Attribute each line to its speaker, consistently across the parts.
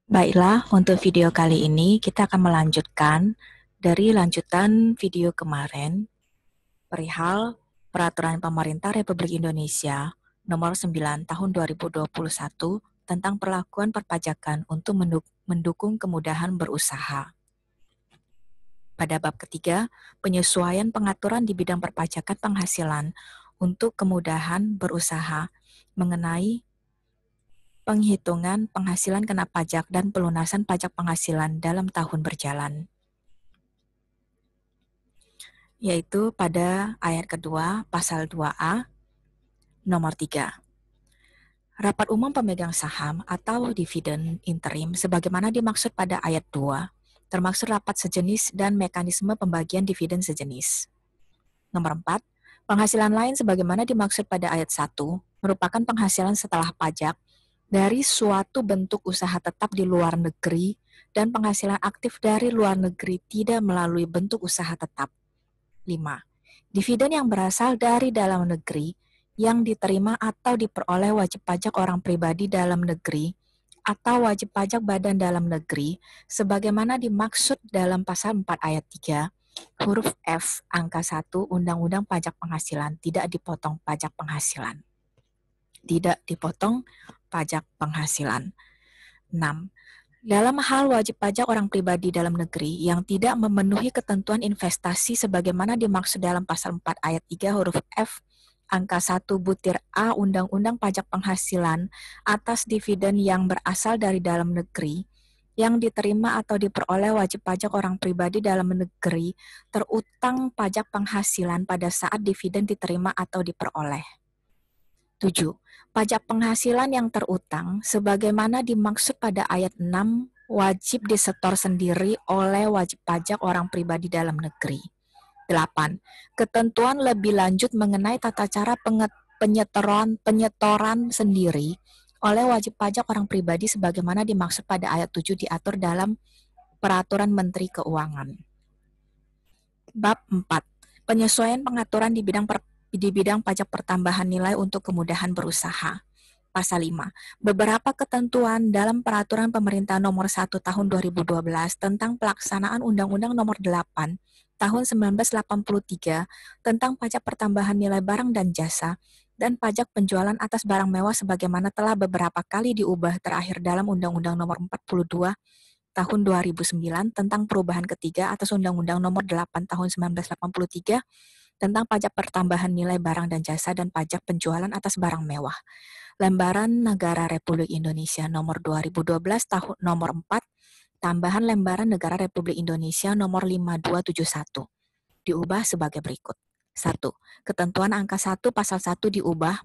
Speaker 1: Baiklah, untuk video kali ini kita akan melanjutkan dari lanjutan video kemarin perihal Peraturan Pemerintah Republik Indonesia Nomor 9 Tahun 2021 tentang perlakuan perpajakan untuk mendukung kemudahan berusaha. Pada bab ketiga, penyesuaian pengaturan di bidang perpajakan penghasilan untuk kemudahan berusaha mengenai penghitungan penghasilan kena pajak dan pelunasan pajak penghasilan dalam tahun berjalan, yaitu pada ayat kedua, pasal 2A, nomor 3. Rapat umum pemegang saham atau dividen interim sebagaimana dimaksud pada ayat 2, termasuk rapat sejenis dan mekanisme pembagian dividen sejenis. Nomor 4. Penghasilan lain sebagaimana dimaksud pada ayat 1 merupakan penghasilan setelah pajak dari suatu bentuk usaha tetap di luar negeri dan penghasilan aktif dari luar negeri tidak melalui bentuk usaha tetap. 5. Dividen yang berasal dari dalam negeri yang diterima atau diperoleh wajib pajak orang pribadi dalam negeri atau wajib pajak badan dalam negeri sebagaimana dimaksud dalam pasal 4 ayat 3 huruf F angka 1 Undang-Undang Pajak Penghasilan tidak dipotong pajak penghasilan. Tidak dipotong pajak penghasilan. 6. Dalam hal wajib pajak orang pribadi dalam negeri yang tidak memenuhi ketentuan investasi sebagaimana dimaksud dalam pasal 4 ayat 3 huruf F angka 1 butir A Undang-Undang Pajak Penghasilan atas dividen yang berasal dari dalam negeri yang diterima atau diperoleh wajib pajak orang pribadi dalam negeri terutang pajak penghasilan pada saat dividen diterima atau diperoleh. 7. Pajak penghasilan yang terutang sebagaimana dimaksud pada ayat 6 wajib disetor sendiri oleh wajib pajak orang pribadi dalam negeri. 8. Ketentuan lebih lanjut mengenai tata cara penyetoran sendiri oleh wajib pajak orang pribadi sebagaimana dimaksud pada ayat 7 diatur dalam Peraturan Menteri Keuangan. Bab 4. Penyesuaian pengaturan di bidang pajak pertambahan nilai untuk kemudahan berusaha. Pasal 5. Beberapa ketentuan dalam Peraturan Pemerintah Nomor 1 Tahun 2012 tentang pelaksanaan Undang-Undang Nomor 8 Tahun 1983 tentang pajak pertambahan nilai barang dan jasa dan pajak penjualan atas barang mewah sebagaimana telah beberapa kali diubah terakhir dalam Undang-Undang Nomor 42 Tahun 2009 tentang perubahan ketiga atas Undang-Undang Nomor 8 Tahun 1983 tentang pajak pertambahan nilai barang dan jasa dan pajak penjualan atas barang mewah. Lembaran Negara Republik Indonesia Nomor 2012 Tahun Nomor 4, tambahan Lembaran Negara Republik Indonesia Nomor 5271. Diubah sebagai berikut. 1. Ketentuan angka 1 pasal 1 diubah,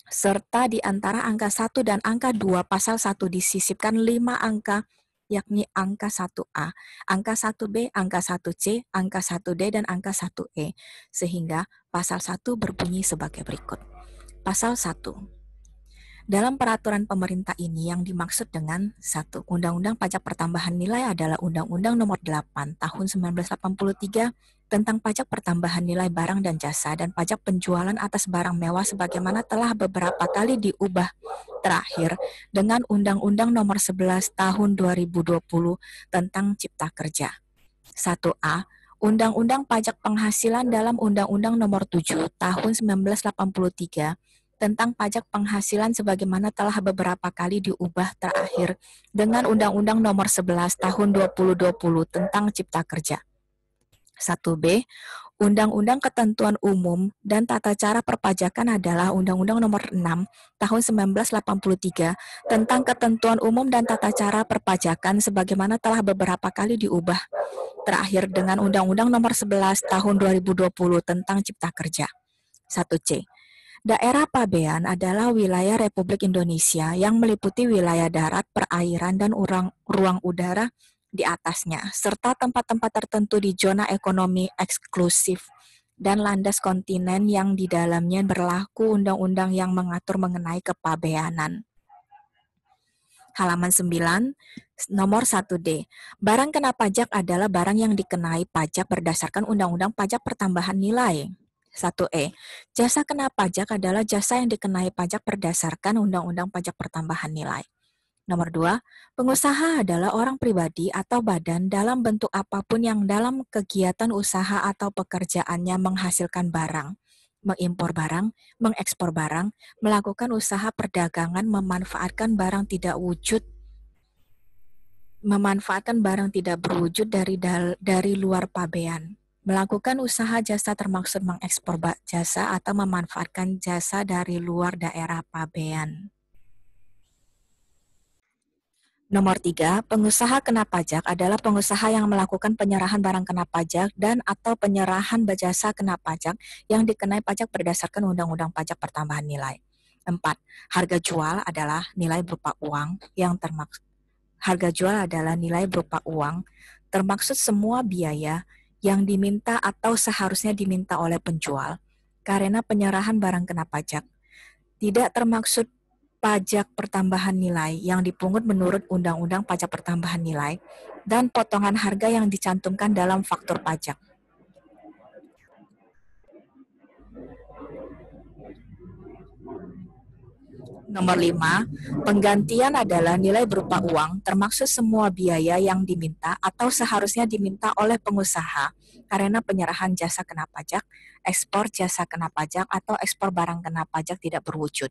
Speaker 1: serta di antara angka 1 dan angka 2 pasal 1 disisipkan 5 angka, yakni angka 1A, angka 1B, angka 1C, angka 1D, dan angka 1E, sehingga pasal 1 berbunyi sebagai berikut. Pasal 1. Dalam peraturan pemerintah ini yang dimaksud dengan 1. Undang-Undang Pajak Pertambahan Nilai adalah Undang-Undang Nomor 8 Tahun 1983 tentang pajak pertambahan nilai barang dan jasa dan pajak penjualan atas barang mewah sebagaimana telah beberapa kali diubah terakhir dengan Undang-Undang Nomor 11 Tahun 2020 tentang Cipta Kerja. 1A. Undang-Undang Pajak Penghasilan dalam Undang-Undang Nomor 7 Tahun 1983 tentang pajak penghasilan sebagaimana telah beberapa kali diubah terakhir dengan Undang-Undang Nomor 11 Tahun 2020 tentang Cipta Kerja. 1B. Undang-Undang Ketentuan Umum dan Tata Cara Perpajakan adalah Undang-Undang Nomor 6 Tahun 1983 tentang Ketentuan Umum dan Tata Cara Perpajakan sebagaimana telah beberapa kali diubah terakhir dengan Undang-Undang Nomor 11 Tahun 2020 tentang Cipta Kerja. 1C. Daerah pabean adalah wilayah Republik Indonesia yang meliputi wilayah darat, perairan, dan ruang udara di atasnya, serta tempat-tempat tertentu di zona ekonomi eksklusif dan landas kontinen yang di dalamnya berlaku undang-undang yang mengatur mengenai kepabeanan. Halaman 9, nomor 1D. Barang kena pajak adalah barang yang dikenai pajak berdasarkan Undang-Undang Pajak Pertambahan Nilai. 1E. Jasa kena pajak adalah jasa yang dikenai pajak berdasarkan Undang-Undang Pajak Pertambahan Nilai. Nomor 2, pengusaha adalah orang pribadi atau badan dalam bentuk apapun yang dalam kegiatan usaha atau pekerjaannya menghasilkan barang, mengimpor barang, mengekspor barang, melakukan usaha perdagangan, memanfaatkan barang tidak berwujud dari luar pabean. Melakukan usaha jasa termaksud mengekspor jasa atau memanfaatkan jasa dari luar daerah pabean. Nomor 3, pengusaha kena pajak adalah pengusaha yang melakukan penyerahan barang kena pajak dan atau penyerahan jasa kena pajak yang dikenai pajak berdasarkan Undang-Undang Pajak Pertambahan Nilai. 4. Harga jual adalah nilai berupa uang termaksud semua biaya yang diminta atau seharusnya diminta oleh penjual karena penyerahan barang kena pajak. Tidak termaksud pajak pertambahan nilai yang dipungut menurut Undang-Undang Pajak Pertambahan Nilai dan potongan harga yang dicantumkan dalam faktur pajak. Nomor 5, penggantian adalah nilai berupa uang termaksud semua biaya yang diminta atau seharusnya diminta oleh pengusaha karena penyerahan jasa kena pajak, ekspor jasa kena pajak, atau ekspor barang kena pajak tidak berwujud.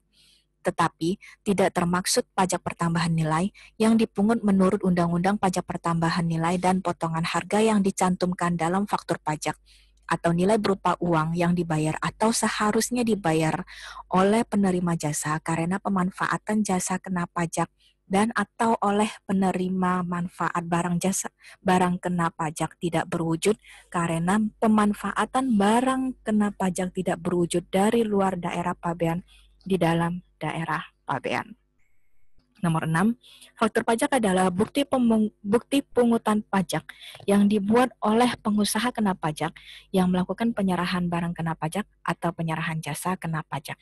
Speaker 1: Tetapi tidak termaksud pajak pertambahan nilai yang dipungut menurut Undang-Undang Pajak Pertambahan Nilai dan potongan harga yang dicantumkan dalam faktur pajak atau nilai berupa uang yang dibayar atau seharusnya dibayar oleh penerima jasa karena pemanfaatan jasa kena pajak dan atau oleh penerima manfaat barang kena pajak tidak berwujud karena pemanfaatan barang kena pajak tidak berwujud dari luar daerah pabean di dalam daerah pabean. Nomor 6, faktur pajak adalah bukti pungutan pajak yang dibuat oleh pengusaha kena pajak yang melakukan penyerahan barang kena pajak atau penyerahan jasa kena pajak.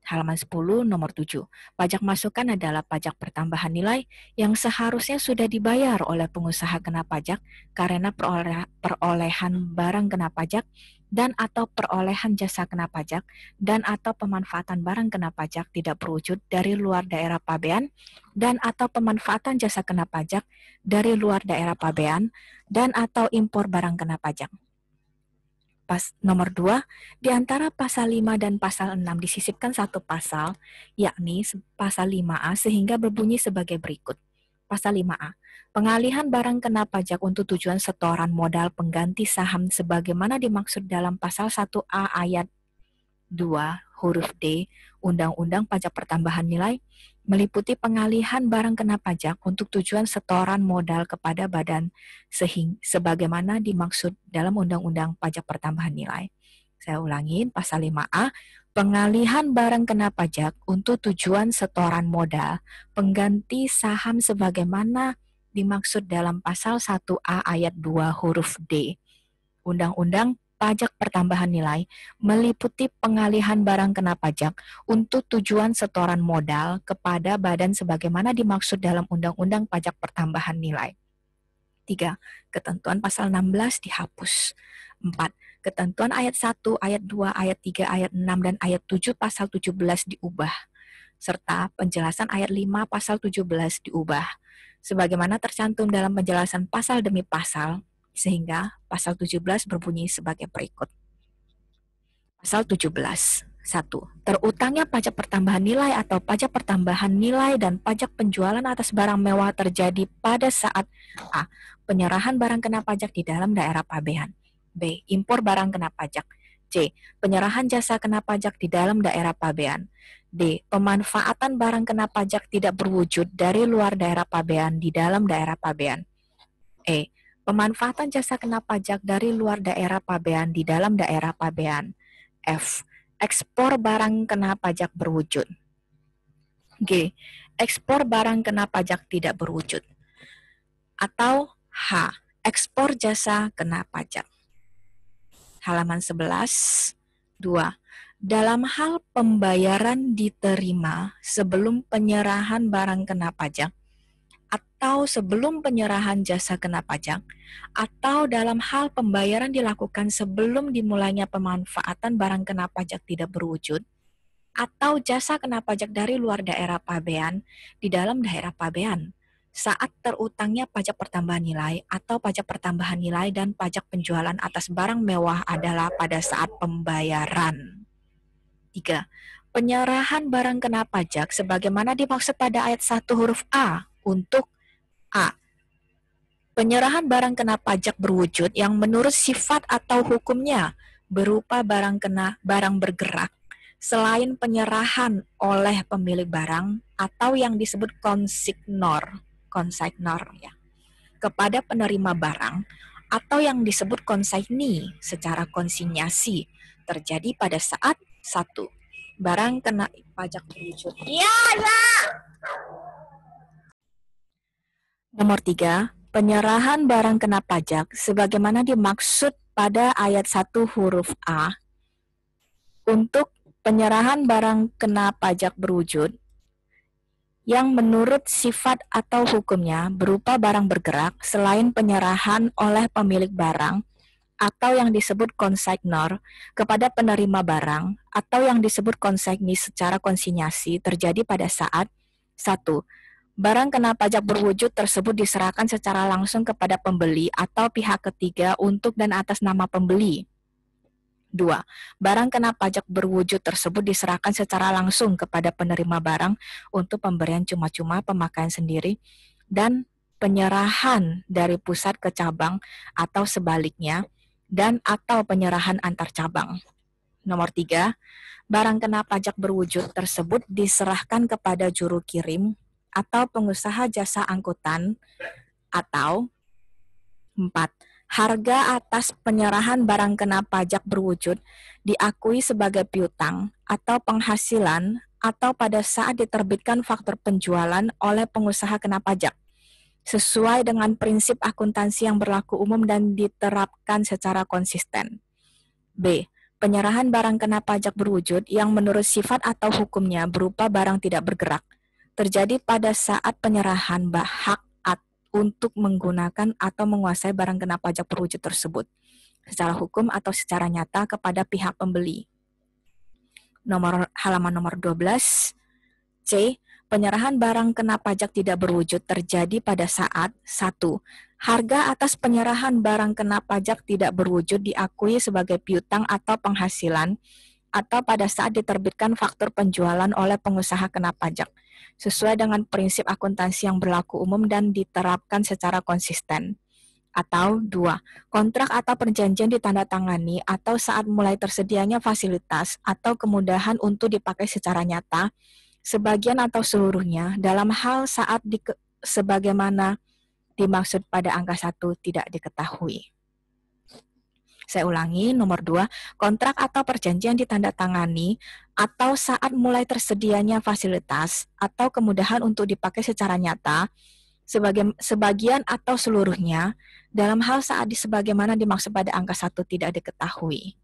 Speaker 1: Halaman 10, nomor 7. Pajak masukan adalah pajak pertambahan nilai yang seharusnya sudah dibayar oleh pengusaha kena pajak karena perolehan barang kena pajak dan atau perolehan jasa kena pajak dan atau pemanfaatan barang kena pajak tidak berwujud dari luar daerah pabean dan atau pemanfaatan jasa kena pajak dari luar daerah pabean dan atau impor barang kena pajak. Nomor 2, di antara pasal 5 dan pasal 6 disisipkan satu pasal, yakni pasal 5A sehingga berbunyi sebagai berikut. Pasal 5A, pengalihan barang kena pajak untuk tujuan setoran modal pengganti saham sebagaimana dimaksud dalam pasal 1A ayat 2 huruf D Undang-Undang Pajak Pertambahan Nilai meliputi pengalihan barang kena pajak untuk tujuan setoran modal kepada badan sebagaimana dimaksud dalam Undang-Undang Pajak Pertambahan Nilai. Saya ulangin, pasal 5A, pengalihan barang kena pajak untuk tujuan setoran modal pengganti saham sebagaimana dimaksud dalam pasal 1A ayat 2 huruf D Undang-Undang Pajak Pertambahan Nilai meliputi pengalihan barang kena pajak untuk tujuan setoran modal kepada badan sebagaimana dimaksud dalam Undang-Undang Pajak Pertambahan Nilai. 3. Ketentuan pasal 16 dihapus. 4. Ketentuan ayat 1, ayat 2, ayat 3, ayat 6, dan ayat 7 pasal 17 diubah. Serta penjelasan ayat 5 pasal 17 diubah. Sebagaimana tercantum dalam penjelasan pasal demi pasal, sehingga pasal 17 berbunyi sebagai berikut. Pasal 17. 1. Terutangnya pajak pertambahan nilai atau pajak pertambahan nilai dan pajak penjualan atas barang mewah terjadi pada saat A. Penyerahan barang kena pajak di dalam daerah pabean. B. Impor barang kena pajak. C. Penyerahan jasa kena pajak di dalam daerah pabean. D. Pemanfaatan barang kena pajak tidak berwujud dari luar daerah pabean di dalam daerah pabean. E. Pemanfaatan jasa kena pajak dari luar daerah pabean di dalam daerah pabean. F. Ekspor barang kena pajak berwujud. G. Ekspor barang kena pajak tidak berwujud. Atau H. Ekspor jasa kena pajak. Halaman 11. 2. Dalam hal pembayaran diterima sebelum penyerahan barang kena pajak, atau sebelum penyerahan jasa kena pajak, atau dalam hal pembayaran dilakukan sebelum dimulainya pemanfaatan barang kena pajak tidak berwujud, atau jasa kena pajak dari luar daerah pabean di dalam daerah pabean saat terutangnya pajak pertambahan nilai atau pajak pertambahan nilai dan pajak penjualan atas barang mewah adalah pada saat pembayaran. 3. Penyerahan barang kena pajak sebagaimana dimaksud pada ayat 1 huruf A untuk A. Penyerahan barang kena pajak berwujud yang menurut sifat atau hukumnya berupa barang bergerak selain penyerahan oleh pemilik barang atau yang disebut konsignor ya, kepada penerima barang atau yang disebut konsigni secara konsinyasi terjadi pada saat 1. Barang kena pajak berwujud. Nomor 3. Penyerahan barang kena pajak sebagaimana dimaksud pada ayat 1 huruf A untuk penyerahan barang kena pajak berwujud yang menurut sifat atau hukumnya berupa barang bergerak selain penyerahan oleh pemilik barang atau yang disebut konsignor kepada penerima barang atau yang disebut konsigni secara konsinyasi terjadi pada saat 1. Barang kena pajak berwujud tersebut diserahkan secara langsung kepada pembeli atau pihak ketiga untuk dan atas nama pembeli. 2. Barang kena pajak berwujud tersebut diserahkan secara langsung kepada penerima barang untuk pemberian cuma-cuma pemakaian sendiri dan penyerahan dari pusat ke cabang atau sebaliknya dan atau penyerahan antar cabang. Nomor 3. Barang kena pajak berwujud tersebut diserahkan kepada juru kirim atau pengusaha jasa angkutan atau 4. Harga atas penyerahan barang kena pajak berwujud diakui sebagai piutang atau penghasilan atau pada saat diterbitkan faktur penjualan oleh pengusaha kena pajak, sesuai dengan prinsip akuntansi yang berlaku umum dan diterapkan secara konsisten. B. Penyerahan barang kena pajak berwujud yang menurut sifat atau hukumnya berupa barang tidak bergerak, terjadi pada saat penyerahan hak untuk menggunakan atau menguasai barang kena pajak berwujud tersebut secara hukum atau secara nyata kepada pihak pembeli. Halaman nomor 12. C. Penyerahan barang kena pajak tidak berwujud terjadi pada saat 1. Harga atas penyerahan barang kena pajak tidak berwujud diakui sebagai piutang atau penghasilan atau pada saat diterbitkan faktur penjualan oleh pengusaha kena pajak, sesuai dengan prinsip akuntansi yang berlaku umum dan diterapkan secara konsisten. Atau 2. Kontrak atau perjanjian ditandatangani atau saat mulai tersedianya fasilitas atau kemudahan untuk dipakai secara nyata, sebagian atau seluruhnya, dalam hal saat sebagaimana dimaksud pada angka 1 tidak diketahui. Saya ulangi, nomor 2, kontrak atau perjanjian ditandatangani atau saat mulai tersedianya fasilitas atau kemudahan untuk dipakai secara nyata, sebagian atau seluruhnya, dalam hal saat sebagaimana dimaksud pada angka 1 tidak diketahui.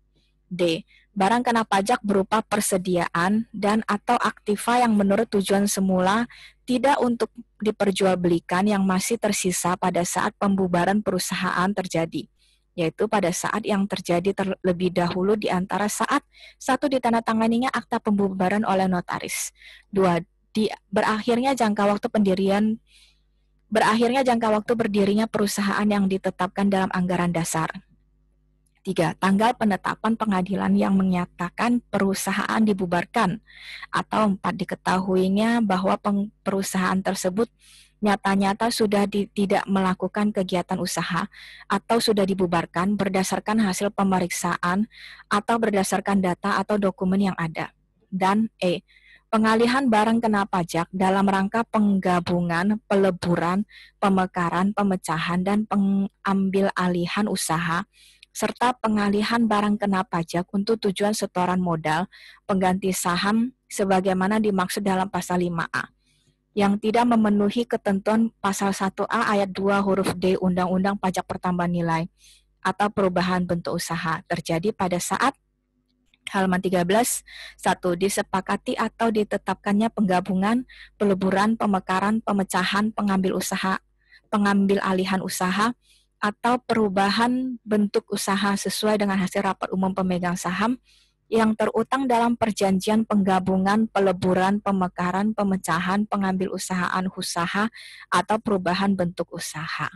Speaker 1: D. Barang kena pajak berupa persediaan dan atau aktiva yang menurut tujuan semula tidak untuk diperjualbelikan yang masih tersisa pada saat pembubaran perusahaan terjadi, yaitu pada saat yang terjadi terlebih dahulu di antara saat 1. Ditandatanganinya akta pembubaran oleh notaris, 2. Berakhirnya jangka waktu berdirinya perusahaan yang ditetapkan dalam anggaran dasar, 3. Tanggal penetapan pengadilan yang menyatakan perusahaan dibubarkan, atau 4. Diketahuinya bahwa perusahaan tersebut nyata-nyata sudah tidak melakukan kegiatan usaha atau sudah dibubarkan berdasarkan hasil pemeriksaan atau berdasarkan data atau dokumen yang ada. Dan E. Pengalihan barang kena pajak dalam rangka penggabungan, peleburan, pemekaran, pemecahan, dan pengambil alihan usaha, serta pengalihan barang kena pajak untuk tujuan setoran modal, pengganti saham, sebagaimana dimaksud dalam pasal 5A, yang tidak memenuhi ketentuan pasal 1A ayat 2 huruf D Undang-Undang Pajak Pertambahan Nilai atau perubahan bentuk usaha, terjadi pada saat halaman 13, 1. Disepakati atau ditetapkannya penggabungan, peleburan, pemekaran, pemecahan, pengambil alihan usaha, atau perubahan bentuk usaha sesuai dengan hasil rapat umum pemegang saham yang terutang dalam perjanjian penggabungan, peleburan, pemekaran, pemecahan, pengambil usahaan usaha, atau perubahan bentuk usaha.